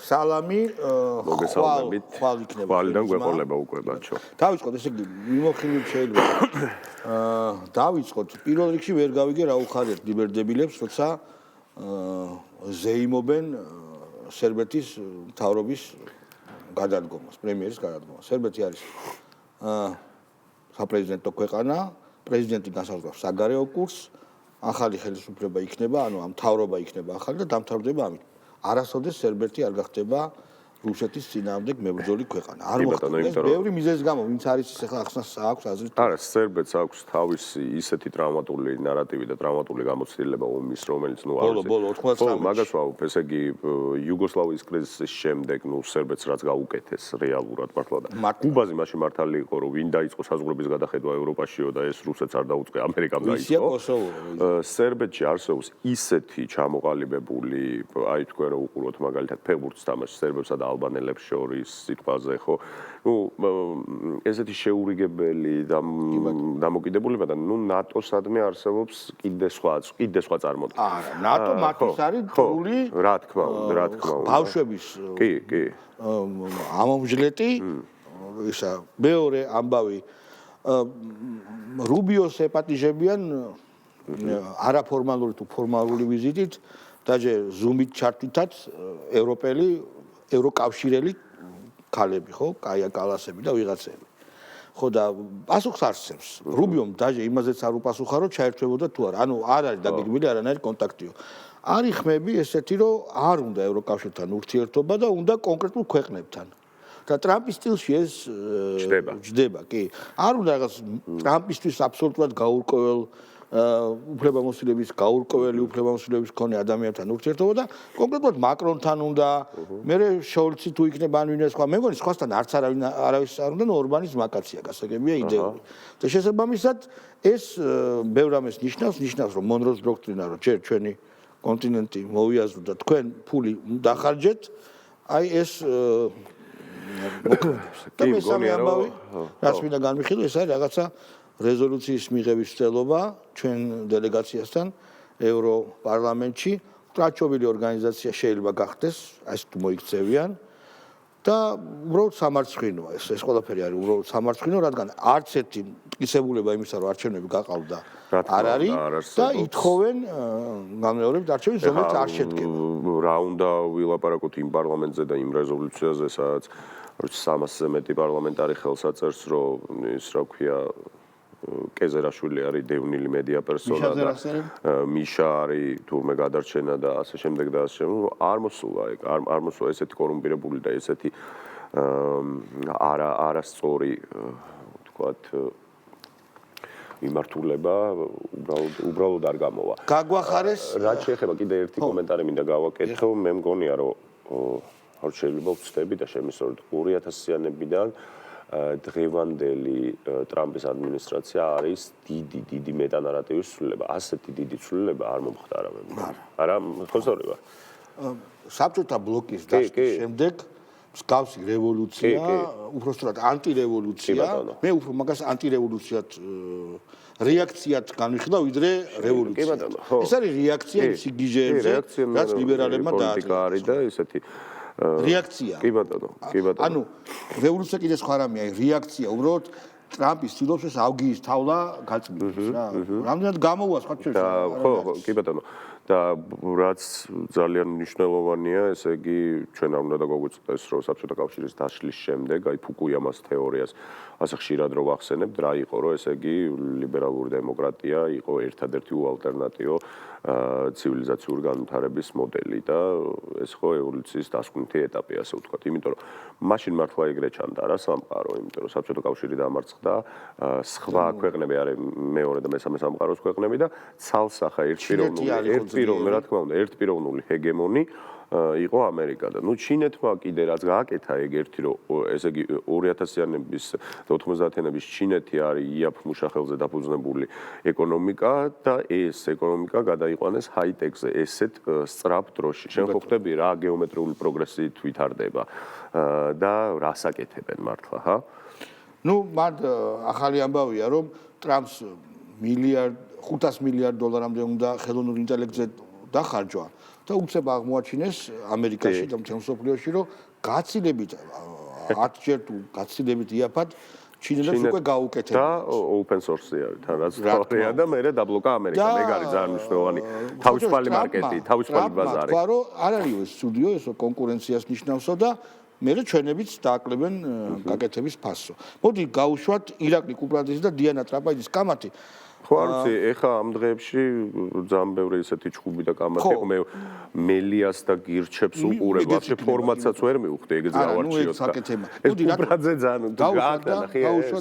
სალამი ხვალ იქნება. ხვალიდან გვეყოლება უკვე ბაჩო. დავიწყოთ, ესე იგი, მიმოხილვით შეიძლება. დავიწყოთ, პირველ რიგში ვერ გავიგე რა უხარიათ ლიბერდებილებს, როცა ზეიმობენ სერბეთის მთავრობის გადადგომას, პრემიერის გადადგომას. სერბეთი არის საპრეზიდენტო ქვეყანა, პრეზიდენტი განსაზღვრავს საგარეო კურსს, ახალი ხელისუფლება იქნება, ანუ ამ მთავრობა იქნება ახალი და დამთავრდება ამით. არასოდეს სერბეთი არ გახდება რუსეთის წინააღმდეგ მებრძოლი ქვეყანა. არ მოხდება ეს ბევრი მიზეზის გამო, ვინც არის ეს ახლა ახსნას აქვს აზრით. არა, სერბეთს აქვს თავისი ისეთი ტრავმატული ნარატივი და ტრავმატული გამოცდილება ომის, რომელიც ბოლო 99 მაგას ვაუბრობ, ესე იგი იუგოსლავიის კრიზისის შემდეგ, სერბეთს რაც გაუკეთეს რეალურად მართლა და კუბაზე მაშინ მართალი იყო, რომ ვინ დაიწყო საზღვრების გადახედვა ევროპაშიო და ეს რუსეთს არ დაუწყე, ამერიკამ დაიწყო. სერბეთში არსებობს ისეთი ჩამოყალიბებული, აი თქვენ რო უყუროთ მაგალითად ფეხბურთს თამაშს სერბებსა და ალბანელებს შორის სიტყვაზე ხო ესეთი შეურიგებელი დამოკიდებულება და ნატოსადმე არსებობს კიდე სხვა წარმოდგენა. არა, ნატო მათთვის არის თული რა თქმა უნდა. ბავშვების კი. ამომჟლეტი ისა მეორე ამბავი რუბიოს ეპატიჟებიან არაფორმალური თუ ფორმალური ვიზიტით და ზუმით ჩართვითაც ევროკავშირელი ქალები ხო, კაია კალასები და ვიღაცები. ხო და პასუხს არსებობს. რუბიომ დაჟე იმაზეც არ უპასუხა, რომ ჩაერთვებოდა თუ არა. ანუ არ არის დაგეგმილი არანაირი კონტაქტიო. არის ხმები ესეთი, რომ არ უნდა ევროკავშირთან ურთიერთობა და უნდა კონკრეტულ ქვეყნებთან. და ტრამპის სტილში ეს ჯდება, კი. არ უნდა რაღაც ტრამპისთვის აბსოლუტურად გაურკვეველ უფლებამოსილების გაურკვეველი უფლებამოსილების მქონე ადამიანთან ურთიერთობა და კონკრეტულად მაკრონთან უნდა მერე შოლცი თუ იქნება ან ვინმე სხვა მე მგონი სხვასთან არც არავის არ უნდა ორბანის მაკაცია გასაგებია იდეური და შესაბამისად ეს ბევრ ამას ნიშნავს რომ მონროს დოქტრინა რომ ჯერ ჩვენი კონტინენტი მოვიაზროთ და თქვენ ფული დახარჯეთ აი ეს და მესამე ამბავი რაც მინდა განვიხილო ეს არის რაღაცა რეზოლუციის მიღების ცდელობა ჩვენ დელეგაციასთან ევროპარლამენტში ტრაჩობილი ორგანიზაცია შეიძლება გახდეს ეს თუ მოიქცევიან და უბრალოდ სამარცხვინოა ეს ყველაფერი არის უბრალოდ სამარცხვინო რადგან არც ერთი მტკიცებულება იმისა რომ არჩევნები გაყავდა არ არის და ითხოვენ გამეორებით არჩევნებს რომელიც არ შედგება რა უნდა ვილაპარაკოთ იმ პარლამენტზე და იმ რეზოლუციაზე სადაც 300-ზე მეტი პარლამენტარი ხელს აწერს რომ ის რა ქვია კეზერაშვილი არის დევნილი მედია პერსონა და მიშა არის თურმე გადარჩენა და ასე შემდეგ და ასე შემდეგ არ მოსულა ესეთი კორუმპირებული და ესეთი არასწორი თქვათ მიმართულება უბრალოდ არ გამოვა. გაგვახარეს რაც შეეხება კიდე ერთი კომენტარი მინდა გავაკეთო მე მგონია რომ არ შეიძლება ვწდები და შემისწოროთ 2000-იანებიდან დღევანდელი ტრამპის ადმინისტრაცია არის დიდი მეტანარატივის ცვლილება. ასეთი დიდი ცვლილება არ მომხდარავენ. არა, ხოსორი ვარ. საბჭოთა ბლოკის დასწრის შემდეგ მსგავსი რევოლუცია, უბრალოდ ანტირევოლუცია, მე უფრო მაგას ანტირევოლუციად რეაქციად განვიხილავ ვიდრე რევოლუცია. ეს არის რეაქცია იმ სიგიჟეებზე, რაც ლიბერალებმა დააწყეს. არის და ესეთი რეაქცია. კი ბატონო. ანუ რევოლუცია კიდე სხვა რამეა, რეაქცია უბრალოდ ტრამპის ცდილობს ეს ავგიის თავლა გაწმენდეს რა. რამდენად გამოვა სხვა შეიძლება. ხო, კი ბატონო. და რაც ძალიან მნიშვნელოვანია, ესე იგი ჩვენ არ უნდა დაგვეწყვეტს რომ საბჭოთა კავშირის დაშლის შემდეგ, აი ფუკუიამას თეორიას ასე ხშირად რო ვახსენებთ, რა იყო რომ ესე იგი ლიბერალური დემოკრატია იყო ერთადერთი უალტერნატივო ცივილიზაციური განვითარების მოდელი და ეს ხო ევოლუციის დასკვნითი ეტაპი ასე ვთქვათ, იმიტომ რომ მაშინ მართლა ეგრე ჩანდა რა სამყარო, იმიტომ რომ საბჭოთა კავშირი დამარცხდა, სხვა ქვეყნები არის მეორე და მესამე სამყაროს ქვეყნები და ცალსახა ერთპიროვნული ჰეგემონი იყო ამერიკა და ჩინეთმა კიდე რაც გააკეთა ეგ ერთი რომ ესე იგი 2000-იანების და 90-იანების ჩინეთი არის იაფ მუშახელზე დაფუძნებული ეკონომიკა და ეს ეკონომიკა გადაიყვანეს ჰაი-ტექზე ესეთ სწრაფ დროში. შენ ხო ხვდები რა გეომეტრიული პროგრესით ვითარდება და რას აკეთებენ მართლა, ჰა? მან ახალი ამბავია რომ ტრამპს $500 მილიარდ უნდა ხელოვნურ ინტელექტზე დახარჯვა და უცებ აღმოაჩინეს ამერიკაში და მთელ მსოფლიოში რომ გაცილებით 10 ჯერ თუ გაცილებით იაფად ჩინელებს უკვე გაუკეთებია და open source-ია თან რაც თორეა და მე დაბლოკა ამერიკა მე გარი ძალიან მნიშვნელოვანი თავისუფალი მარკეტი თავისუფალი ბაზარი თქვა რომ არ არის ეს სტუდიო ესო კონკურენციას ნიშნავსო და მე ჩვენებიც დააკლებენ გაკეთების ფასო მოდი გავუშვათ ირაკლი კუპრაძის და დიანა ტრაპაიძის კამათი ხო არ ვიცი ეხა ამ დღეებში ძალიან ბევრი ესეთი ჩხუბი და კამათი მე მელიას და გირჩებს უყურებ ვაფშე ფორმატსაც ვერ მივხვდი ეგეც გავარჩიოთ მოდი კუპრაძე ძალიან გავუშვათ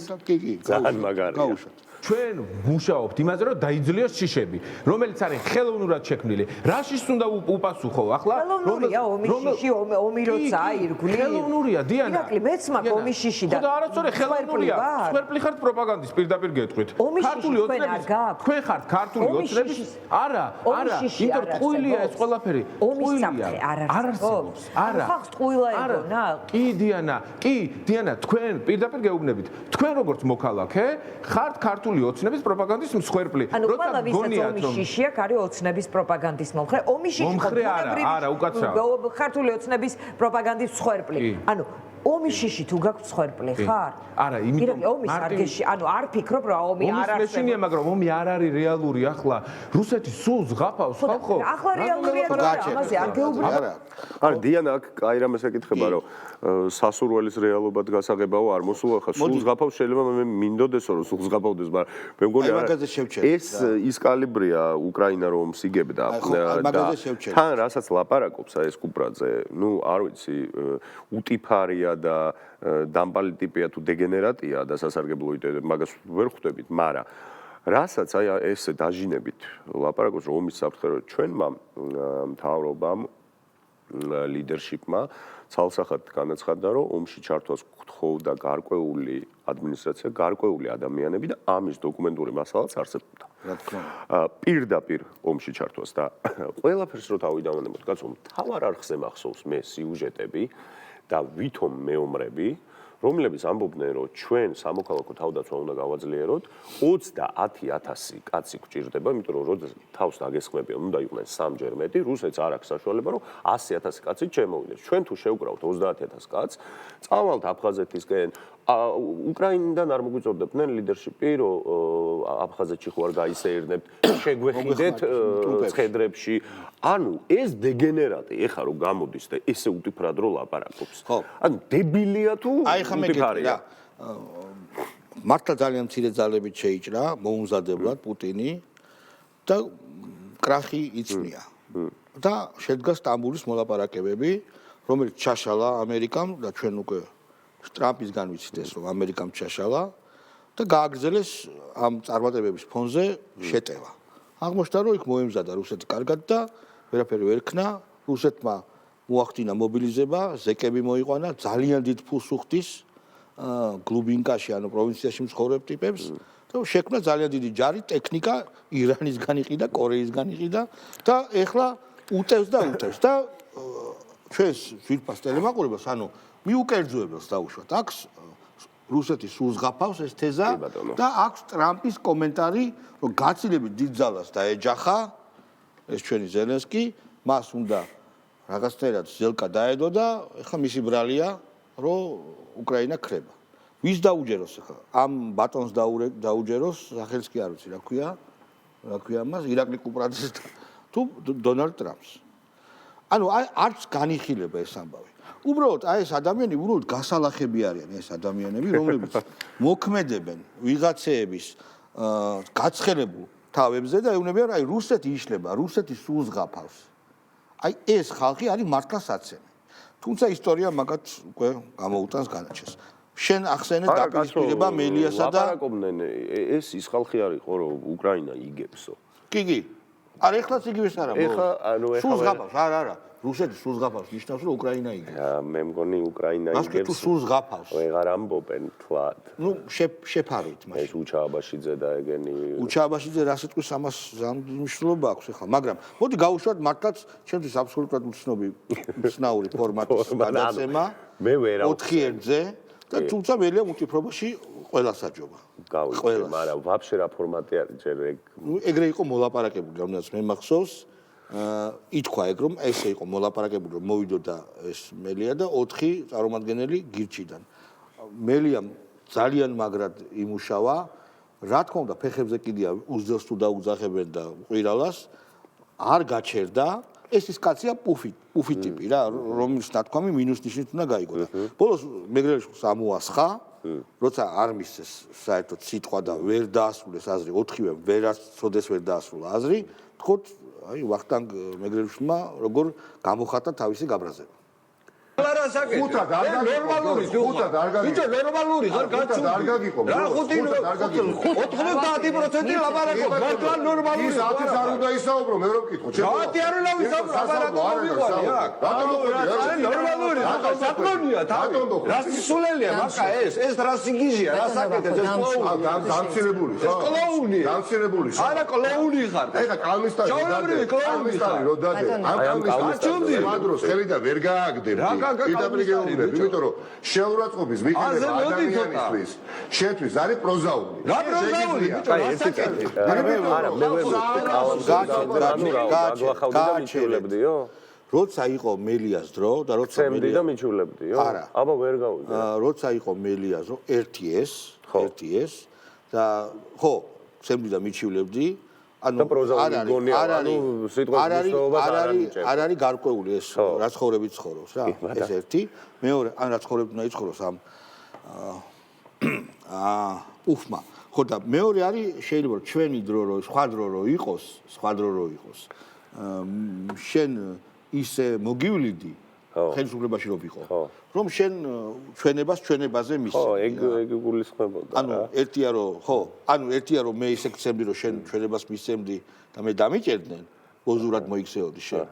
და კი ძალიან მაგარია ჩვენ მუშაობთ იმაზე რომ დაიძლიოს შიშები რომელიც არის ხელოვნურად შექმნილი რაშიც უნდა უპასუხო ახლა ხელოვნურია ომიშიში ომი როცა აირგვლი ხელოვნურია დიანა ირაკლი მეც მაქვს ომიშიში და და არასწორი ხელოვნურია სვერპლი ხართ პროპაგანდის პირდაპირ გეტყვით ქართული ოცნების თქვენ ხართ ქართული ოცნების არა იმიტომ ტყუილია ეს ყველაფერი ტყუილია არ არსებობს არა ხალხს ტყუილა ეგონა კი დიანა თქვენ პირდაპირ გეუბნებით თქვენ როგორც მოქალაქე ხართ ქართული ოცნების პროპაგანდის მსხვერპლი. ანუ ყველა ვისაც ომიშიში აქვს არის ოცნების პროპაგანდის მომხრე. ომიშიში არა, უკაცრავ. ქართული ოცნების პროპაგანდის მსხვერპლი. ანუ ომიშიში თუ გაქვს მსხვერპლი ხარ? არა, იმიტომ ომის არგეში, ანუ არ ფიქრობ რომ ომი არ არსებობს. მეშინია, მაგრამ ომი არ არის რეალური ახლა. რუსეთი სულ ზღაპავს ხალხო. ახლა რეალურია და ამაზე არ გეუბნები. არა, დიანა აქ აი რამეს ეკითხება რომ სასურველის რეალობად გასაღებაო არ მოსულა ხა სულ ზღაპავს შეიძლება მე მინდოდესო რომ სულ ზღაპავდეს მაგრამ მე მგონი ეს ის კალიბრია უკრაინა რომ სიგებდა და თან რასაც ლაპარაკობს აი ეს კუპრაძე ნუ არ ვიცი უტიფარია და დამპალი ტიპია თუ დეგენერატია და სასარგებლო იდეები მაგას ვერ ხვდებით მაგრამ რასაც აი ესე დაჟინებით ლაპარაკობს რომ ომის საფრთხე ჩვენმა მთავრობამ ლიდერშიპმა ცალსახად განაცხადა რომ ომში ჩართვას გთხოვდა გარკვეული ადმინისტრაცია, გარკვეული ადამიანები და ამის დოკუმენტური მასალაც არსებობდა. რა თქმა უნდა. პირდაპირ ომში ჩართვას და ყველაფერს რო თავი დავანებოთ, კაცო, თავარ არხზე მახსოვს მე სიუჟეტები და ვითომ მეომრები რომლებიც ამბობდნენ რომ ჩვენ სამოქალაქო თავდაცვა უნდა გავაძლიეროთ 30,000 კაცი გვჭირდება იმიტომ რომ როდესაც თავს დაგესხმებიან უნდა იყვნენ სამჯერ მეტი რუსეთს არ აქვს საშუალება რომ 100,000 კაცი შემოვიდეს ჩვენ თუ შევკრავთ 30,000 კაცს წავალთ აფხაზეთისკენ უკრაინიდან არ მოგვიწევდებდნენ ლიდერშიპი რომ აფხაზეთში ხო არ გაისეირნებთ შეგვეხიდეთ ცხედრებში ანუ ეს დეგენერატი ეხა რომ გამოდის და ესე უტიფრად რო ლაპარაკობს ანუ დებილია თუ უტიფარია მართლა ძალიან მცირე ძალებით შეიჭრა მოუმზადებლად პუტინი და კრახი იწნია და შედგა სტამბოლის მოლაპარაკებები რომელიც ჩაშალა ამერიკამ და ჩვენ უკვე ტრამპისგან ვიცით ეს რომ ამერიკამ ჩაშალა და გააგრძელეს ამ წარმატებების ფონზე შეტევა აღმოჩნდა რომ იქ მოემზადა რუსეთი კარგად და ვერაფერი ვერ ქნა რუსეთმა მოახდინა მობილიზება ზეკები მოიყვანა ძალიან დიდ ფულს უხდის გლუბინკაში ანუ პროვინციაში მცხოვრებ ტიპებს და შექმნა ძალიან დიდი ჯარი ტექნიკა ირანისგან იყიდა კორეისგან იყიდა და ეხლა უტევს და ჩვენს ძვირფას ტელემაყურებელს ანუ მიუკერძოებელს დაუშვათ აქვს რუსეთი სულ ზღაპავს ეს თეზა და აქვს ტრამპის კომენტარი რომ გაცილებით დიდ ძალას დაეჯახა ეს ჩვენი ზელენსკი მას უნდა რაღაცნაირად ზელკა დაედო და ეხლა მისი ბრალია რომ უკრაინა ქრება ვის დაუჯეროს ეხლა ამ ბატონს დაუჯეროს სახელს კი არ ვიცი რა ქვია მას ირაკლი კუპრაძეს თუ დონალდ ტრამპს ანუ არც განიხილება ეს ამბავი უბრალოდ აი ეს ადამიანები უბრალოდ გასალახები არიან ეს ადამიანები რომლებიც მოქმედებენ ვიღაცეების გაცხელებულ თავებზე და ეუბნებიან აი რუსეთი იშლება რუსეთი სულ ზღაპავს აი ეს ხალხი არის მართლა საცემი თუმცა ისტორია მაგათ უკვე გამოუტანს განაჩენს შენ ახსენე დაპირისპირება მელიასა და ლაპარაკობდნენ ეს ის ხალხი არის ხო რომ უკრაინა იგებსო კი არ ეხლაც იგივეს არა ეხლა ანუ ეხლა სულ ზღაპავს არა რუსეთი სულ ზღაპავს ნიშნავს რომ უკრაინა იგებს მე მგონი უკრაინა იგებს ასე თუ სულ ზღაპავს ვეღარ ამბობენ თვად ნუ შეფარვით მაშინ ეს უჩააბაშიძე და ეგენი უჩააბაშიძე რა სიტყვის ამას მნიშვნელობა აქვს ეხლა მაგრამ მოდი გავუშვათ მართლაც ჩემთვის აბსოლუტურად უცნაური ფორმატის გადაცემა მე ვერა 4-ზე და თუმცა მელიამ უჭირობაში ყველა საჯობა გავიგე მაგრამ ვაფშე რა ფორმატი არის ჯერ ეგ ნუ ეგრე იყო მოლაპარაკებული რამდენიც მე მახსოვს ითქვა ეგ რომ ესე იყო მოლაპარაკებული რომ მოვიდოდა ეს მელია და 4 წარმომადგენელი გირჩიდან. მელიამ ძალიან მაგრად იმუშავა, რა თქმა უნდა ფეხებზე კიდია უძელს თუ დაუძახებენ და ყვირალას არ გაჩერდა. ეს ის კაცია პუფი ტიპი რა, რომლის ნათქვამი მინუს ნიშნით უნდა გაიგო და ბოლოს მეგრელიშვილს ამოასხა, როცა არ მისცეს საერთოდ სიტყვა და ვერ დაასრულეს აზრი, 4-ვე ვერაც წოდეს ვერ დაასრულა აზრი, თქოთ აი ვახტანგ მეგრელიშვილმა როგორ გამოხატა თავისი გაბრაზება. ხუთად არ ნორმალური ხუთად არ გაგიყო. ბიჭო ნორმალური ხარ გაცუ. არ გაგიყო. რა 90% ლაპარაკობ. მართლა ნორმალური. ის 10-ის არ უნდა ისაუბრო, მე რომ ვკითხო. 10 არ უნდა ვისაუბრო, ლაპარაკობ მიყვანი რა. რატომ მოყვი? ნორმალური. საკონია თავი. რა სულელია მაკა ეს რა სიგიჟია, რა საკეთებს ეს კლოუნი. დამცირებული ხო? ეს კლოუნია. დამცირებული. არა კლოუნი ხარ. ეხა კალმისტარი. ჯაუნებრივი კლოუნი ხარ. რო დადე. ამ კალმისტარი. მადროს ხელი და ვერ გააგდებ. პირდაპირგეუბნები, იმიტომ რომ შეურაცხყოფის მიღება ადამიანისთვის შენთვის არის პროზაული. რა პროზაული? ბიჭო, რა საკეთე? არა, მე გაჩელებდიო? როცა იყო მელიას დრო და როცა მელია და მიჩულებდიო? არა. აბა ვერ გავიგე. როცა იყო მელიას დრო, ერთი ეს და ხო, ცემდი და მიჩულებდი. ანუ არ არის გარკვეული ეს რა ცხოვრებით ცხოვრობს რა ეს ერთი მეორე ან რა ცხოვრებით უნდა იცხოვროს ამ უფმა ხო და მეორე არის შეიძლება ჩვენი დრო რო სხვა დრო რო იყოს შენ ისე მოგივლიდი ხელისუფლებაში რო ვიყო რომ შენ ჩვენებაზე მისცემ ხო ეგ გულისხმებოდა ანუ ერთია რომ მე ისე გცემდი რომ შენ ჩვენებას მისცემდი და მე დამიჭერდნენ ბოზურად მოიქცეოდი შენ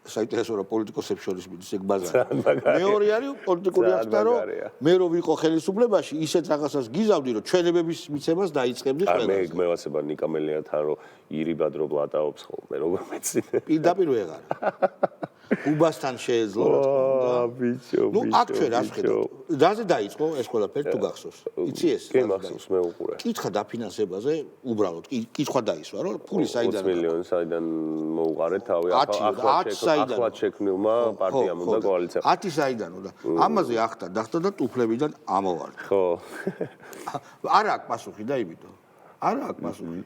საინტერესო რა პოლიტიკოსებს შორის მიდის ეგ ბაზარი მეორე არის პოლიტიკური ახსნა რომ მე რო ვიყო ხელისუფლებაში ისეთ რაღაცას გიზავდი რომ ჩვენებების მიცემას დაიწყებდი ყველა მე მევასება ნიკა მელიათან რომ ირიბად რო ბლატაობს ხოლმე როგორ მეცინე პირდაპირ ვეღარ უბასთან შეეძლო რა თქმა უნდა ბიჭო ნუ აქ ჩვენ რას ხედავთ რაზე დაიწყო ეს ყველაფერი თუ გახსოვს იცი ეს კი მახსოვს მე უყურე კითხა დაფინანსებაზე უბრალოდ კითხვა დაისვა რომ ფული საიდან 20 მილიონი საიდან მოუყარეთ თავი ახლა შექმნილმა პარტიამ და კოალიციამ 10 საიდანო და ამაზე ახთა დახტა და ტუფლებიდან ამოვარდა ხო არა აქვს პასუხი და იმითო არა აქვს პასუხი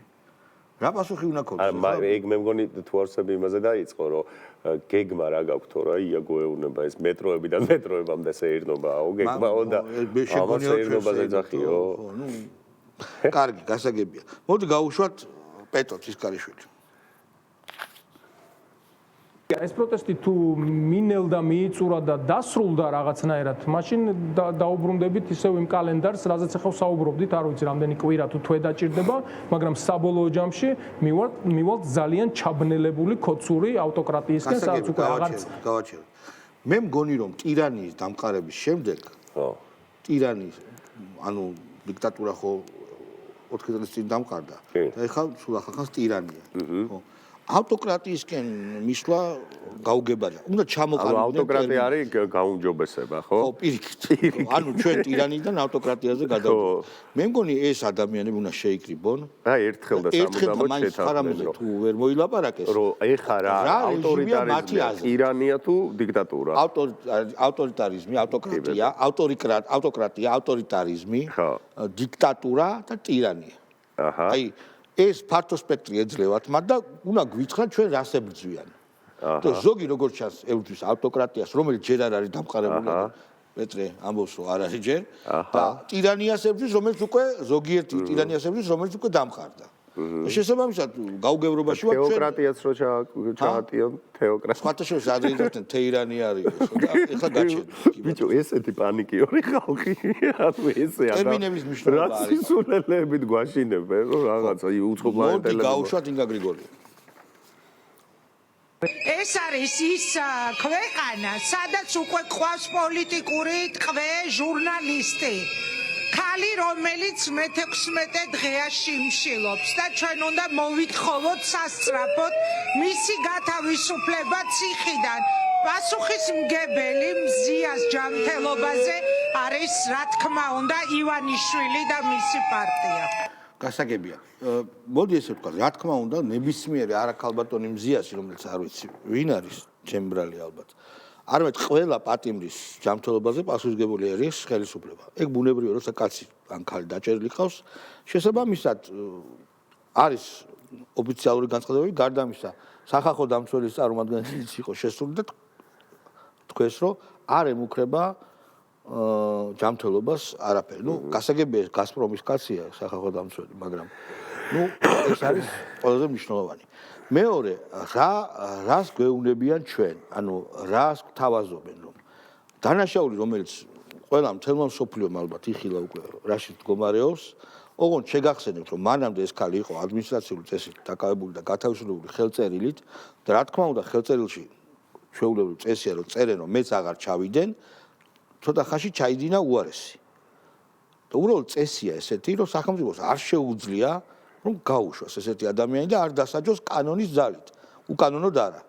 რა პასუხი უნდა ქონდეს ეგ მე მგონი თვარსები იმაზე დაიწყო რომ გეგმა რა გაქვთ რა იაგოეუნება ეს მეტროებიდან მეტროებამდე შეერნობაო გეგმაო და ამას შეერნობაზე ძახიო ნუ კარგი გასაგებია მოდი გავუშვათ პეტროს ისკარიშვილი ეს პროტესტი თუ მინელდა მიიწურა და დასრულდა რაღაცნაირად მაშინ დაუბრუნდებით ისევ იმ კალენდარს რაზეც ახლა საუბრობდით არ ვიცი რამდენი კვირა თუ თვე დაჭირდება მაგრამ საბოლოო ჯამში მივალთ ძალიან ჩაბნელებული კოცური ავტოკრატიისკენ სადაც უკვე აღარც გავაჩერე მე მგონი რომ ტირანიის დამყარების შემდეგ ტირანიის ანუ დიქტატურა ხო 4 წელიწადს წინ დამყარდა და ეხლა სულ ახალხანს ტირანია ხო ავტოკრატიისკენ მისვლა გაუგებარია. უნდა ჩამოყალიბდეს. ავტოკრატია არის გაუმჯობესება, ხო? ხო, პირიქით. ანუ ჩვენ ტირანიდან ავტოკრატიაზე გადავიდეთ. მე მგონი ეს ადამიანები უნდა შეიკრიბონ. და ერთხელ და სამუდამოდ შეთანხმდნენ. თუ ვერ მოილაპარაკეს. რომ ეხა რა ავტორიტარიზმი, ტირანია თუ დიქტატურა? ავტორიტარიზმი, ავტოკრატია, ავტორიტარიზმი, დიქტატურა და ტირანია. აჰა. აი ეს ფართო სპექტრი ეძლევათ მათ და უნდა გვიცხრათ ჩვენ რას ებრძვიან. და ზოგი როგორც ჩანს ებრძვის ავტოკრატიას, რომელიც ჯერ არ არის დამყარებული. პეტრე ამბობს რომ არ არის ჯერ და ტირანიას ებრძვის, რომელიც უკვე ზოგიერთი ტირანიას ებრძვის, რომელიც უკვე დამყარდა. შესაბამისად გაუგებრობაში ვარ ჩვენ თეოკრატიას რო ჩაატიონ თეოკრატია. სხვათა შორის ადრე იძახდნენ თეირანი არის ეს და ეხლა გაჩერდა. ბიჭო ესეთი პანიკიური ხალხი ანუ ესე არა. ტერმინების მნიშვნელობა არის. რა სისულელეებით გვაშინებენ რომ რაღაცა უცხოპლანეტელები. მოდი გავუშვათ ინგა გრიგორია. ეს არის ის ქვეყანა, სადაც უკვე ყავს პოლიტიკური ტყვე ჟურნალისტი. ქალი რომელიც მე-16 დღეა შიმშილობს და ჩვენ უნდა მოვითხოვოთ სასწრაფოდ მისი გათავისუფლება ციხიდან. პასუხისმგებელი მზიას ჯანმრთელობაზე არის რა თქმა უნდა ივანიშვილი და მისი პარტია. გასაგებია. მოდი ესე ვთქვა, რა თქმა უნდა, ნებისმიერი არაქალბატონი მზიასი, რომელიც არ ვიცი, ვინ არის, ჩემი ბრალი ალბათ. არამედ ყველა პატიმრის ჯანმრთელობაზე პასუხისმგებელი არის ხელისუფლება. ეგ ბუნებრივია, როცა კაცი ან ქალი დაჭერილი ყავს, შესაბამისად არის ოფიციალური განცხადებები, გარდა ამისა, სახალხო დამცველის წარმომადგენლიც იყო შესული და თქვენს რომ არ ემუქრება ჯანმრთელობას არაფერი. ნუ გასაგებია გაზპრომის კაცია სახალხო დამცველი, მაგრამ ნუ ეს არის ყველაზე მნიშვნელოვანი. მეორე, რას გვეუბნებიან ჩვენ? ანუ რას გვთავაზობენ, რომ დანაშაული, რომელიც ყველა მთელმა მსოფლიომ ალბათ იხილა უკვე რაში მდგომარეობს, ოღონდ შეგახსენებთ, რომ მანამდე ეს ქალი იყო ადმინისტრაციული წესით დაკავებული და გათავისუფლებული ხელწერილით და რა თქმა უნდა ხელწერილში ჩვეულებრივ წესია, რომ წერენ, რომ მეც აღარ ჩავიდენ, ცოტა ხანში ჩაიდინა უარესი. და უბრალოდ წესია ესეთი, რომ სახელმწიფოს არ შეუძლია რომ გაუშვას ესეთი ადამიანი და არ დასაჯოს კანონის ძალით. უკანონოდ არა.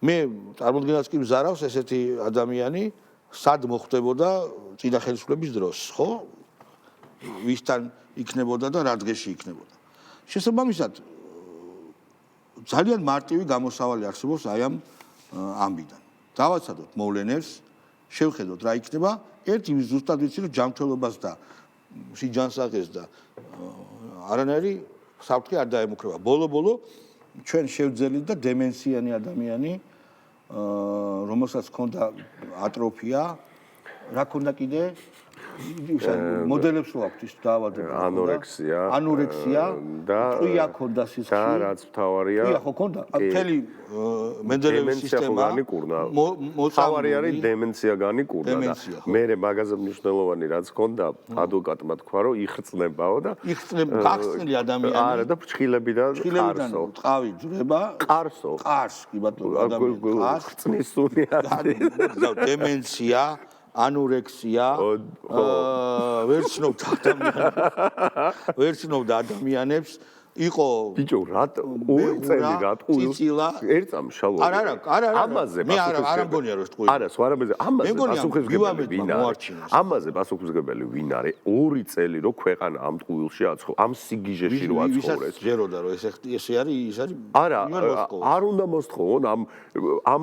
მე წარმოდგენას კი მზარავს ესეთი ადამიანი სად მოხდებოდა წინა ხელისუფლების დროს, ხო? ვისთან იქნებოდა და რა დღეში იქნებოდა. შესაბამისად ძალიან მარტივი გამოსავალი არსებობს აი ამ ამბიდან. დავაცადოთ მოვლენებს, შევხედოთ რა იქნება, ერთი ზუსტად ვიცი რომ ჯანმრთელობას და სიჯანსაღეს და არანაირი საფრთხე არ დაემუქრება. ბოლო-ბოლო ჩვენ შევძელით და დემენციანი ადამიანი, რომელსაც ჰქონდა ატროფია, რა ქონდა კიდე? მოდელებს რო აქვს ის დაავადება. ანორექსია და ტყვია ქონდა სისხლში. და რაც მთავარია, ტყვია ხო ქონდა? მთელი მენდელეევის სისტემა მთავარი არის დემენცია განიკურნა და მე მაგაზე მნიშვნელოვანი რაც ქონდა ადვოკატმა თქვა რომ იხრწნებაო და გახსნილი ადამიანი არა და ფრჩხილებიდან ყარსო ტყავი ძრება qarს კი ბატონო ადამიანი ხრწნის სუნიათი დემენცია ანორექსია ვერცნობდა ადამიანებს იყო ბიჭო რატო ორი წელი გატყუილს ერთ წამშალო არა ამაზე მე არ მგონია რომ ტყუილს არა სვარაბეზე ამაზე პასუხისმგებელი ვინ არის ორი წელი რომ ქვეყანა ამ ტყუილში აცხო ამ სიგიჟეში რო აცხოვრეს ჯეროდა რომ ესე არის ის არის არა არ უნდა მოსთხოვონ ამ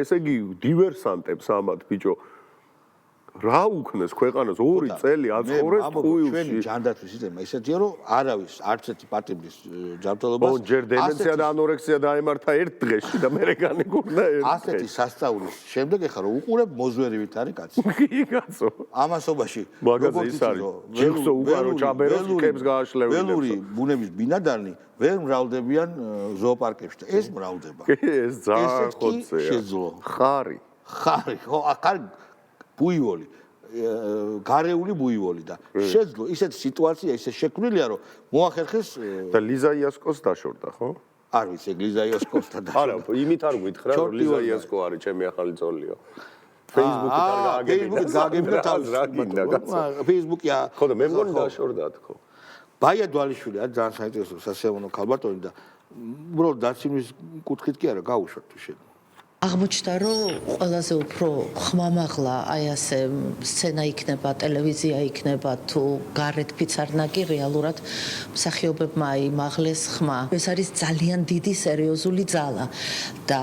ესე იგი დივერსანტებს ამათ ბიჭო რა უქნეს ქვეყანას ორი წელი აცხოვრეს ტყუილში ჩვენი ჯანდაცვის სისტემა ისეთია რომ არავის არც ერთი პატიმრის ჯანმრთელობას ჯერ დემენცია და ანორექსია დაემართა ერთ დღეში და მე განიკურნა ერთ ასეთი სასწაულის შემდეგ ეხლა რომ უყურებ მოზვერივით არის კაცი კი კაცო ამასობაში მაგაზე ის არის ჯიხსო უყარო ჩაბეროს იქებს გააშლევინებს ველური ბუნების ბინადარნი ვერ მრავლდებიან ზოოპარკებში და ეს მრავლდება ეს ძალიან ხოცია შეძლო ხარი ხო ახარ ბუივოლი გარეული ბუივოლი და შეძლო ისეთი სიტუაცია ისე შექმნილია რომ მოახერხეს და ლიზა იასკოს დაშორდა ხო არ ვიცი ლიზა იასკოსთან არა იმით არ გითხრა რომ ლიზა იასკო არის ჩემი ახალი ძოლიო Facebook-ით გააგებინა თავს რა გინდა კაცო Facebook-ია ხო და მე მგონი დაშორდა თქო ბაია დვალიშვილი არის ძალიან საინტერესო სასიამოვნო ქალბატონი და უბრალოდ დაცინვის კუთხით კი არა გაუშვათ თუ შეიძლება აღმოჩნდა რომ ყველაზე უფრო ხმამაღლა აი ასე სცენა იქნება ტელევიზია იქნება თუ გარეთ ფიცარნაკი რეალურად მსახიობებმა იმაღლეს ხმა ეს არის ძალიან დიდი სერიოზული ძალა და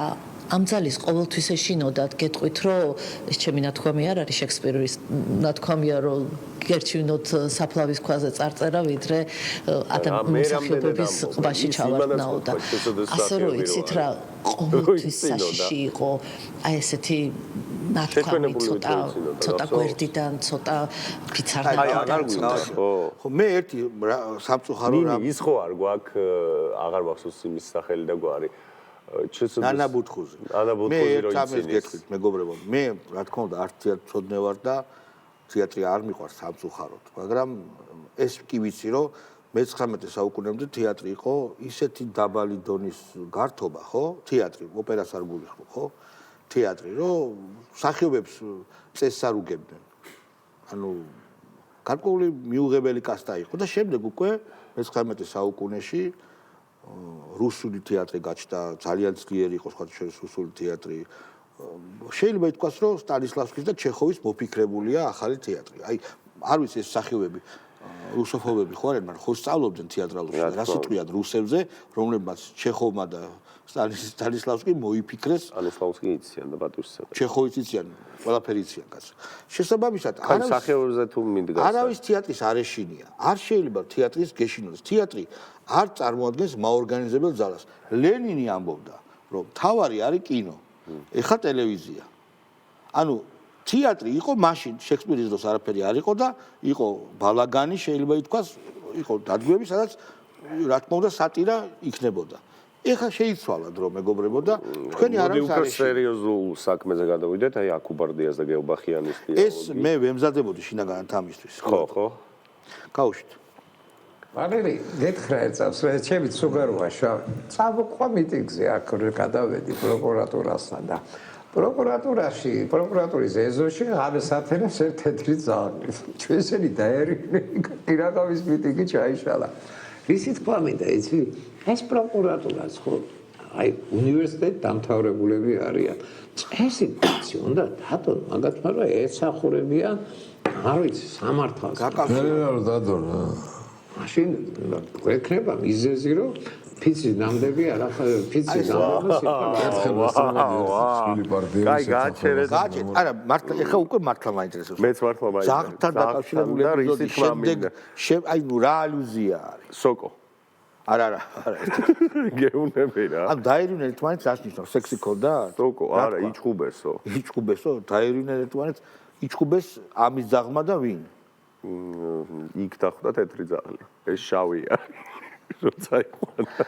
ამ ძალის ყოველთვის ეშინოდათ გეტყვით რომ ეს ჩემი ნათქვამი არ არის შექსპირის ნათქვამია რომ გერჩივნოთ საფლავის ქვაზე წარწერა ვიდრე ადამიანების ყბაში ჩავარდნაო და ასე რომ იცით რა ყოველთვის საშიში იყო აი ესეთი ნათქვამი ცოტა გვერდიდან ცოტა ფიცარნაკიდან ხო მე ერთი სამწუხარო რა ის ხო არ გვაქვს აღარ მახსოვს იმის სახელი და გვარი ანა ბუთხუზი მე ერთამეს გეტყვით მეგობრებო მე რა თქმა უნდა არ თეატრწოდნე ვარ და თეატრი არ მიყვარს სამწუხაროდ მაგრამ ეს კი ვიცი რომ მე-19 საუკუნემდე თეატრი იყო ისეთი დაბალი დონის გართობა ხო თეატრი ოპერას არ გულისხმობ ხო თეატრი რომ მსახიობებს წესს არ უგებდნენ ანუ გარკვეული მიუღებელი კასტა იყო და შემდეგ უკვე მე-19 საუკუნეში რუსული თეატრი გაჩნდა ძალიან ძლიერი იყო სხვა შორის რუსული თეატრი შეიძლება ითქვას რომ სტანისლავსკის და ჩეხოვის მოფიქრებულია ახალი თეატრი აი არ ვიცი ეს სახიობები რუსოფობები ხო არიან, მაგრამ ხო სწავლობდნენ თეატრალურში. რა სიტყვიან რუსებზე, რომლებმაც ჩეხოვმა და სტანისლავსკი მოიფიქრეს. სტანისლავსკი იციან და პატივისცემენ. ჩეხოვიც იციან, ყველაფერი იციან კაცო. შესაბამისად, სახეობებზე თუ მიდგას. არავის თეატრის არ ეშინია. არ შეიძლება თეატრის გეშინოს. თეატრი არ წარმოადგენს მაორგანიზებელ ძალას. ლენინი ამბობდა, რომ თავარი არის კინო. ეხა ტელევიზია. ანუ თეატრი იყო მაშინ შექსპირის დროს არაფერი არ იყო და იყო ბალაგანი, შეიძლება ითქვას, იყო დადგმები, სადაც რა თქმა უნდა სატირა იქნებოდა. ეხა შეიცვალა დრო მეგობრებო და თქვენი არავის არ ეშინია. სერიოზულ საქმეზე გადავიდეთ, აი აკუბარდიას და გეობახიანის დიალოგი. ეს მე ვემზადებოდი შინაგანად ამისთვის. ხო. გაუშვით. ვალერი, გეთხრა ერთს, რა ჩემი სუგაროა შავ. წავყვა მიტინგზე აქ გადავედი პროკურატურასთან და პროკურატურის ეზოში ამესათენებს ერთ-ერთი ძაღლი. ჩვენსენი დაერინე ირაყავის მიტინგი ჩაიშალა. ისი თქვა მინდა, იცი? ეს პროკურატურაც ხო აი უნივერსიტეტ დამთავრებულები არიან. წესი კაცი უნდა დადო, მაგათმა რა ეცახურებიან, არ ვიცი, სამართალს. გაკავშირებია დადო რა. მაშინ გვექნება მიზეზი რომ ფიცი ნამდები არა ფიცი ნამდები კაი გააჩერეთ არა მართლა ეხა უკვე მართლა მაინტერესებს მეც მართლა მაინტერესებს ზაღთან დაკავშირებული ეპიზოდი შემდეგ აი ნუ რა ალუზია არის სოკო არა გეუნები რა ან დაირინე ერთმანეთს რას ნიშნავს სექსი ქონდა სოკო არა იჩხუბესო დაირინე ერთმანეთს იჩხუბეს ამის ზაღმა და ვინ იქ დახვდა თეთრი ზაღლი ეს შავია როცა იყვანა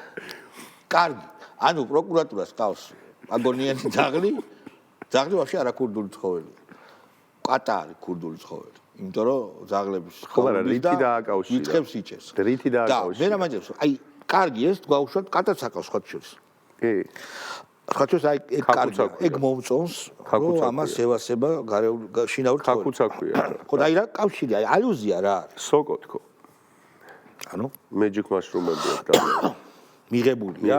კარგი ანუ პროკურატურას ყავს აგონიანი ზაღლი ვაფშე არა ქურდული ცხოველი კატა არის ქურდული ცხოველი იმიტომ რომ ზაღლების ხომ რითი დააკავშირა იწებს იჭეს რითი დააკავშირა და მე რა მაინტერესებს აი კარგი ეს გვაუშვათ კატაც აკავს ხოთ შორის კი ხოჩოს აი ეგ კარგია ეგ მომწონს რომ ამას ევასება შინაური ხაკუცაქვია ხო და აი რა კავშირი აი ალუზია რა არის სოკო თქო ანუ magic mushroom-ები აქვს მიღებულია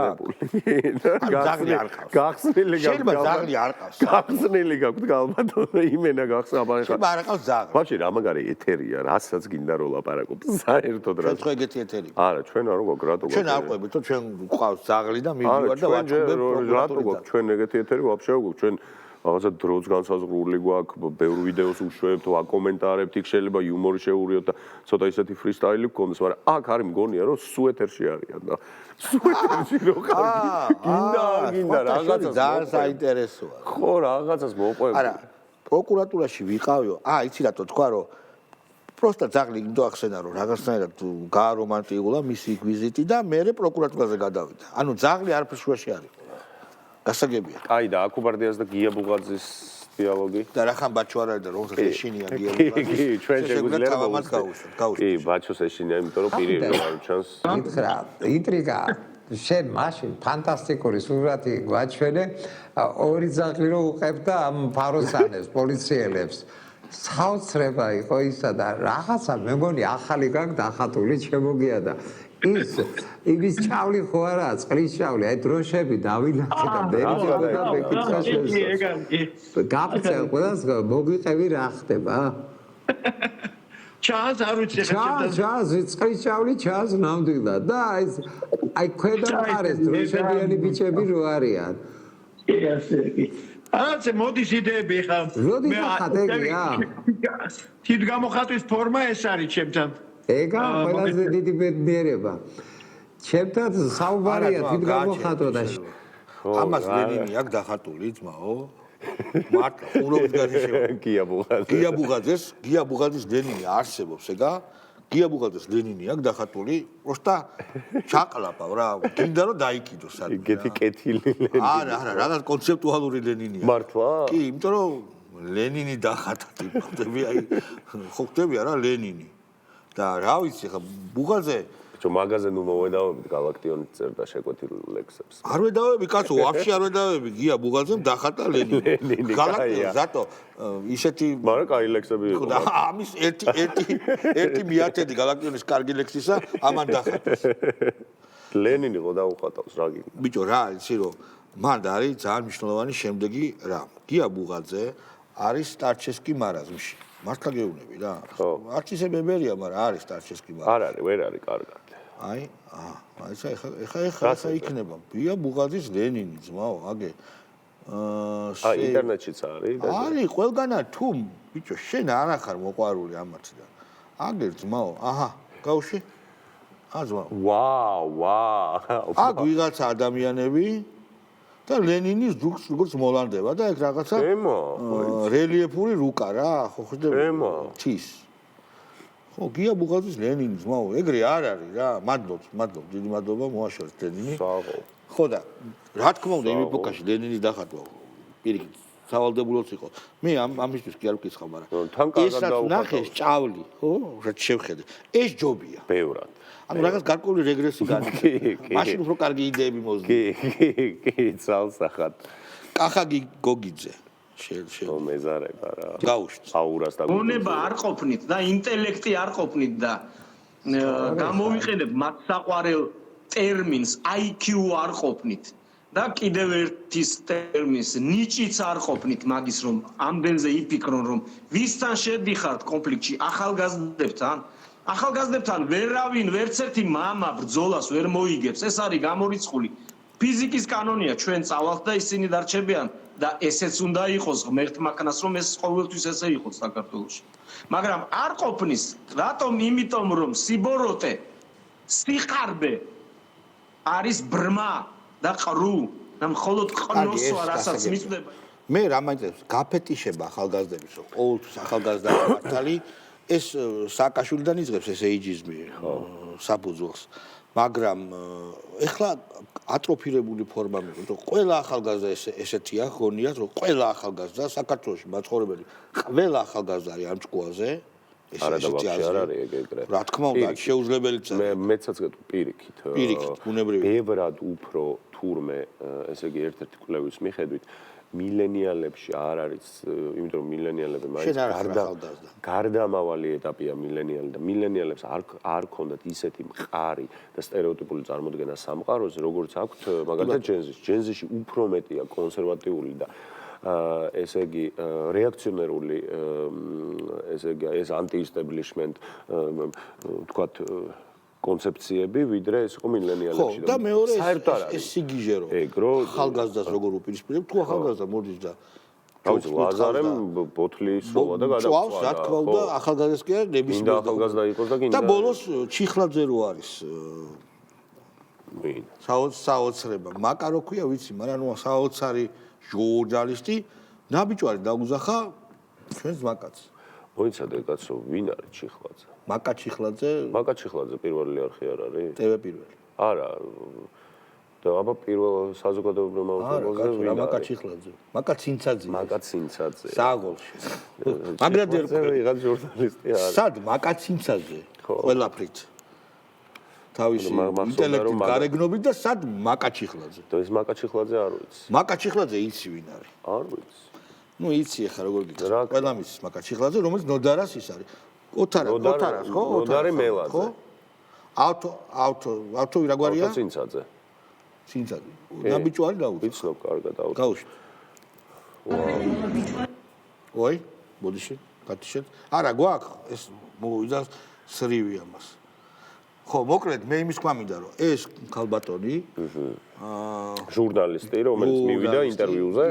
გახსნილი შეიძლება ზაღლი არ ყავს გახსნილი გაქვთ გალბატონო იმენა გახსნა აბა შეიძლება არ ყავს ზაღლი ვაფშე რა მაგარი ეთერია რასაც გინდა რომ ლაპარაკობ საერთოდ რა ჩვენ ეგეთი ეთერი არა ჩვენ არ გვაქვს რატო ჩვენ არ ყვებით რომ ჩვენ ყავს ზაღლი და მივიდივარ და ვაჩვენებ რატო გვაქვს ჩვენ ეგეთი ეთერი ვაფშე გვაქვს ჩვენ რაღაცა დროც განსაზღვრული გვაქვს, ბევრ ვიდეოს უშვებთ, ვაკომენტარებთ, იქ შეიძლება იუმორი შეურიოთ და ცოტა ისეთი ფრისტაილი გქონდეს, მაგრამ აქ არის მგონია, რომ სუეთერში არიან და სუეთერში რო გინდა რაღაცა ძალიან საინტერესოა. ხო, რაღაცას მოყვები. არა, პროკურატურაში ვიყავიო. იცი რატო თქვა, რომ просто ზაღლი იმდო ახსენა, რომ რაღაცნაირად გაარომანტიკულა მისი ვიზიტი და მე პროკურატურაზე გადავიდა. ანუ ზაღლი არაფერს შუაში არის. გასაგებია. აი და აკუბარდიას და გია ბუღაძის დიალოგი. და რა ხან ბაჩო არ არის და რომელსაც ეშინია გია ბუღაძის. კი, ჩვენ შეგვიძლია გავუშვათ. კი, ბაჩოს ეშინია, იმიტომ რომ პირი რომ ჩანს. ითხრა, ინტრიგა შენ მაშინ ფანტასტიკური სურათი გვაჩვენე, ორი ზაღლი რო უყებდა ამ ფაროსანებს, პოლიციელებს. საოცრება იყო ისა და რაღაცა მე მგონი ახალი გაგ დახატული შემოგია და ის ჩავლი ხო არაა წყლის ჩავლი აი დროშები დავინახე და მერიჯობდა მეკითხა შენს გაფიცე ყველას მოგვიყევი რა ხდება ჩანს არ ვიცი ხა ჩანს წყლის ჩავლი ჩანს ნამდვილად და აი ქვედა მხარეს დროშებიანი ბიჭები რო არიან კი ასე კი არაცე მოდის იდეები ხა როდის ახადეგია თვითგამოხატვის ფორმა ეს არის ჩემთან ეგა ყველაზე დიდი ბედნიერება. ჩემთან საუბარია თვითგამოხატვა და ამას ლენინი აქ დახატული ძმაო. მართლა ხურობის გარეშე გია ბუღაძის ლენინი არსებობს ეგა. გია ბუღაძის ლენინი აქ დახატული, просто ჩაყლაპა რა, გინდა რომ დაიკიდო სადმე. ეგეთი კეთილი ლენინი. არა, რაღაც კონცეპტუალური ლენინია. მართლა? კი, იმიტომ რომ ლენინი დახატა ტიპები, აი ხო ხტები არა ლენინი. და რა ვიცი ხა ბუღაძე მაგაზე ნუ მოვედავებით გალაქტიონის წერდა შეკვეთილ ლექსებს. არ ვედავები კაცო, ვაფშე არ ვედავები, გია ბუღაძემ დახატა ლენინი. გალაქტიონ ზატო ისეთი მაგრამ კაი ლექსები იყო. და ამის ერთი მიათედი გალაქტიონის კარგი ლექსისა ამან დახატეს. ლენინი ხო დაუხატავს რა გინდა. ბიჭო რა იცი რომ მან არის ძალიან მნიშვნელოვანი შემდეგი რა. გია ბუღაძე არის სტარჩესკი მარაზმში. მართლა გეუბნები რა. არც ისე ბებერია, მაგრამ არის ტარჩესკი მაგრამ. არ არის, ვერ არის კარგად. აი, ეხა იქნება. ბია ბუღაძის ლენინი ძმაო, აგე. ინტერნეტშიც არის. არის, ყველგანა თუ ბიჭო, შენ არ ახარ მოყვარული ამათიდან. აგე ძმაო, აჰა, გავში. ძმაო. ვაუ. აქ ვიღაცა ადამიანები და ლენინის ძუქს როგორც მოლანდება და ეგ რაღაცა რელიეფური რუკა რა, ხო ხედავ? თის. ხო, გია ბუღაძის ლენინი ძმაო, ეგრე არ არის რა. მადლობ, დიდი მადლობა მოაშორეთ ლენინი. ხო და რა თქმა უნდა, იმ ეპოქაში ლენინის დახატვა პირიქით სავალდებულოც იყო. მე ამისთვის კი არ ვკითხავ, მაგრამ თან კარგად ესაც ნახეს ჭავლი, ხო? რაც შევხედე. ეს ჯობია. ბევრად. ანუ რაღაც გარკვეული რეგრესი განიცადა. მაშინ უფრო კარგი იდეები მოძდა. კი, ძალსახად. კახაგი გოგიძე. მეზარება რა. გაუშვით. აურას და მონება არ ყოფნით და ინტელექტი არ ყოფნით და გამოვიყენებ მათ საყვარელ ტერმინს IQ არ ყოფნით და კიდევ ერთის ტერმინს ნიჭიც არ ყოფნით მაგის რომ ამდენზე იფიქრონ რომ ვისთან შედიხართ კონფლიქტში ახალგაზრდებთან ვერავინ ვერც ერთი მამა ბრძოლას ვერ მოიგებს ეს არის გამორიცხული ფიზიკის კანონია ჩვენ წავალთ და ისინი დარჩებიან და ესეც უნდა იყოს ღმერთმა ქნას რომ ეს ყოველთვის ესე იყოს საქართველოში მაგრამ არ ყოფნის რატომ იმიტომ რომ სიბოროტე სიხარბე არის ბრმა და ყრუ და მხოლოდ ყნოსვა რასაც მიწდება მე რა მაინტერესებს გაფეტიშება ახალგაზრდების რომ ყოველთვის ახალგაზრდა მართალი ეს სააკაშვილიდან იღებს ეს ეიჯიზმი საფუძველს მაგრამ ეხლა ატროფირებული ფორმა მიყავს რომ ყველა ახალგაზრდა ესეთია გონიათ რომ ყველა ახალგაზრდა საქართველოში მაცხოვრებელი ყველა ახალგაზრდა არის ამ ჭკუაზე არა და ვაფშე არ არის ეგრე რა თქმა უნდა შეუძლებელიც არის მეცაც პირიქით ბუნებრივი ბევრად უფრო თურმე ესე იგი ერთ-ერთი კვლევის მიხედვით მილენიალებში არ არის იმიტომ რომ მილენიალები მაინც გარდამავალი ეტაპია მილენიალი და მილენიალებს არ ქონდათ ისეთი მყარი და სტერეოტიპული წარმოდგენა სამყაროზე როგორც აქვთ მაგალითად ჯენზიში უფრო მეტია კონსერვატიული და ესე იგი რეაქციონერული ესე იგი ეს ანტი-ისტაბლიშმენტ თქვათ კონცეფციები ვიდრე ეს იყო მილენიალებში და მეორე ეს სიგიჟე რომ ახალგაზრდას როგორ უპირისპირებ თუ ახალგაზრდა მოდის და თავის ლაზარემ ბოთლი სოვა და გადაწვა რა თქმა უნდა ახალგაზრდას კი არ ნებისმიერ ახალგაზრდა იყოს და ბოლოს ჩიხლაძე რო არის ვინ საოცრება მაკარო ქვია ვიცი მაგრამ ნუ საოცარი ჟურნალისტი ნაბიჯვარი დაუზახა ჩვენს მაკაც მოიცადე კაცო ვინ არის ჩიხლაძე მაკა ჩიხლაძე პირველი არხი არ არის ტევე პირველი არა და აბა პირველ საზოგადოებრივ მაღაზიაზე ვინ არის მაკა ჩიხლაძე მაკა ცინცაძე საგოლში მაგრად ვიღაც ჟურნალისტი არის სად მაკა ცინცაძე ყველაფრით თავისი ინტელექტით გარეგნობით და სად მაკა ჩიხლაძე და ეს მაკა ჩიხლაძე არ ვიცი მაკა ჩიხლაძე იცი ვინ არის არ ვიცი ნუ იცი ახლა როგორ გიქცევ ყველა მის მაკა ჩიხლაძე რომელიც ნოდარას ის არის ოთარას ხო ნოდარი მელაძე ხო ავტო ვირაგვარია ცინცაძე ნაბიჯვარი დაუწვა ვიცნობ კარგად ავტო გავუშვი ой ბოდიში გატიშეთ არა გვაქვს ეს მოვიდა სრივი ამას ხო მოკლედ მე იმის თქვა მინდა რომ ეს ქალბატონი ჟურნალისტი რომელიც მივიდა ინტერვიუზე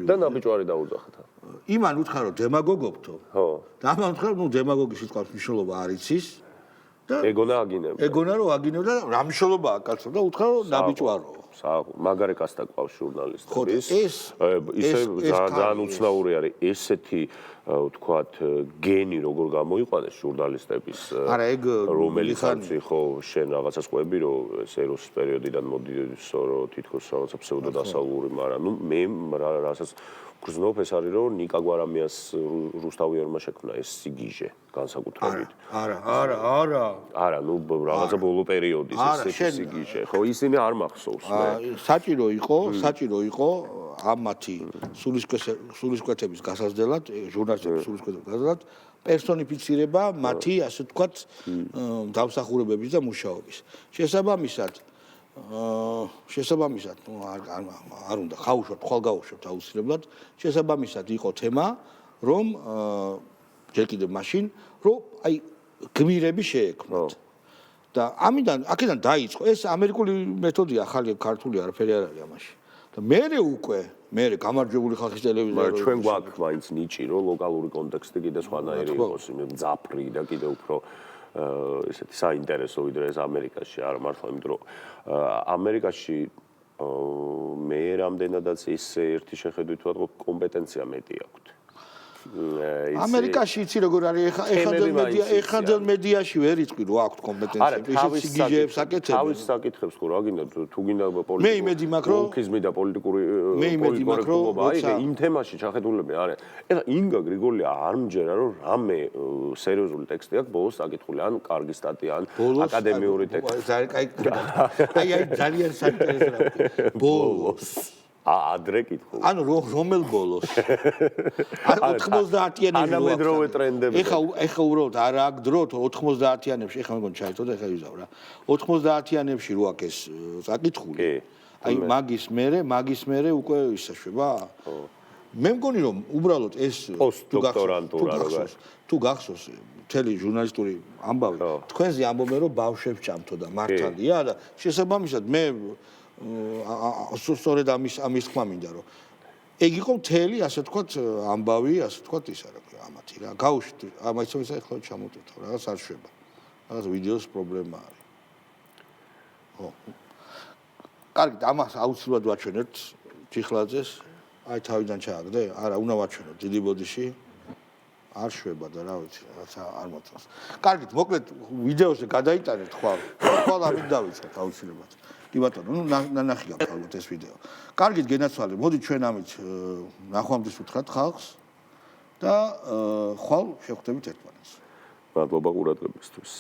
და ნაბიჯვარი დაუძახა იმან უთხრა რომ დემაგოგობთო ხო და ამან უთხრა რომ დემაგოგის სიტყვის მნიშვნელობა არ იცის და ეგონა რომ აგინებ და რა მნიშვნელობაა კაცო და უთხრა რომ ნაბიჯვარო მაგარი კასტა ყავს ჟურნალისტების ისე ძალიან უცნაური არის ესეთი ვთქვათ გენი როგორ გამოიყვანეს ჟურნალისტების რომელიც არის ხო შენ რაღაცას ყვები რომ ეს ეროს პერიოდიდან მოდიდეს რომ თითქოს რაღაცა ფსევდოდასავლური მაგრამ ნუ მე რასაც გრძნობ ეს არის რომ ნიკა გვარამიას რუსთავიერმა შექმნა ეს სიგიჟე განსაკუთრებით არა ნუ რაღაცა ბოლო პერიოდის ეს სიგიჟე ხო ისინი არ მახსოვს მე საჭირო იყო ამათი სულისკვეთების გასაზრდელად ჟურნალისტების სულისკვეთების გასაზრდელად პერსონიფიცირება მათი ასე ვთქვათ დამსახურებების და მუშაობის შესაბამისად ნუ არ უნდა ხალ გავუშვათ აუცილებლად შესაბამისად იყო თემა რომ ჯერ კიდევ მაშინ, რომ აი გმირები შეექმნათ. და აქედან დაიწყო ეს ამერიკული მეთოდია, ახალი ქართული არაფერი არ არის ამაში. და მე გამარჯვებული ხალხის ტელევიზია მაგრამ ჩვენ გვაქვს მაინც ნიჭი რომ ლოკალური კონტექსტი კიდე სხვანაირი იყოს, მძაფრი და კიდე უფრო ესეთი საინტერესო ვიდრე ეს ამერიკაში არა მართლა იმიტომ რომ ამერიკაში მე რამდენადაც ის ერთი შეხედვით ვთქვა კომპეტენცია მეტი აქვს. ამერიკაში იცი როგორ არის ეხანდელ მედიაში ვერ იცი რო აქვს კომპეტენცია ისეთ სიგიჟეებს აკეთებს თავის საკითხებს ხო რა გინდა თუ გინდა პოლიტიკური და პოლიტიკური კორექტულობა აი იმ თემაში ჩახედულები არა ეხლა ინგა გრიგოლია არ მჯერა რომ რამე სერიოზული ტექსტი აქვს ბოლოს საკითხული ან კარგი სტატია ან აკადემიური ტექსტი აი ძალიან საინტერესოა ბოლოს ადრე კითხულობ. ანუ რომელ ბოლოს? 90-იანებში. ანამედროვე ტრენდები. ეხა უბრალოდ არ აქვს დრო 90-იანებში, ეხა მეგონი ჩაიწოდა, ეხა იზავ რა. 90-იანებში რო აქ ეს საკითხული. აი მაგის მერე უკვე ისაშვება. მე მგონი რომ უბრალოდ ეს თუ გახსოვს მთელი ჟურნალისტური ამბავი თქვენზე ამბობენ რომ ბავშვებს ჭამთო და მართალია და შესაბამისად მე სწორედ ამის თქმა მინდა რომ ეგ იყო მთელი ასე ვთქვათ ამბავი ასე ვთქვათ ის არა ამათი რა გავუშვით ამაიცო ისა ახლა ჩამოტვირთო რაღაც არ შვება რაღაც ვიდეოს პრობლემა არის ხო კარგი ამას აუცილებლად ვაჩვენებთ ჩიხლაძეს აი თავიდან ჩააგდე არა უნდა ვაჩვენოთ დიდი ბოდიში არ შვება და რა ვიცი რაღაცა არ მოწონს კარგით მოკლედ ვიდეოზე გადაიტანეთ ხვალ ამით დავიწყოთ აუცილებლად კი ბატონო, ნუ ნანახი გაქვს ალბათ ეს ვიდეო. კარგით გენაცვალე, მოდი ჩვენ ამით ნახვამდის უთხრათ ხალხს და ხვალ შევხვდებით ერთმანეთს. მადლობა ყურადღებისთვის.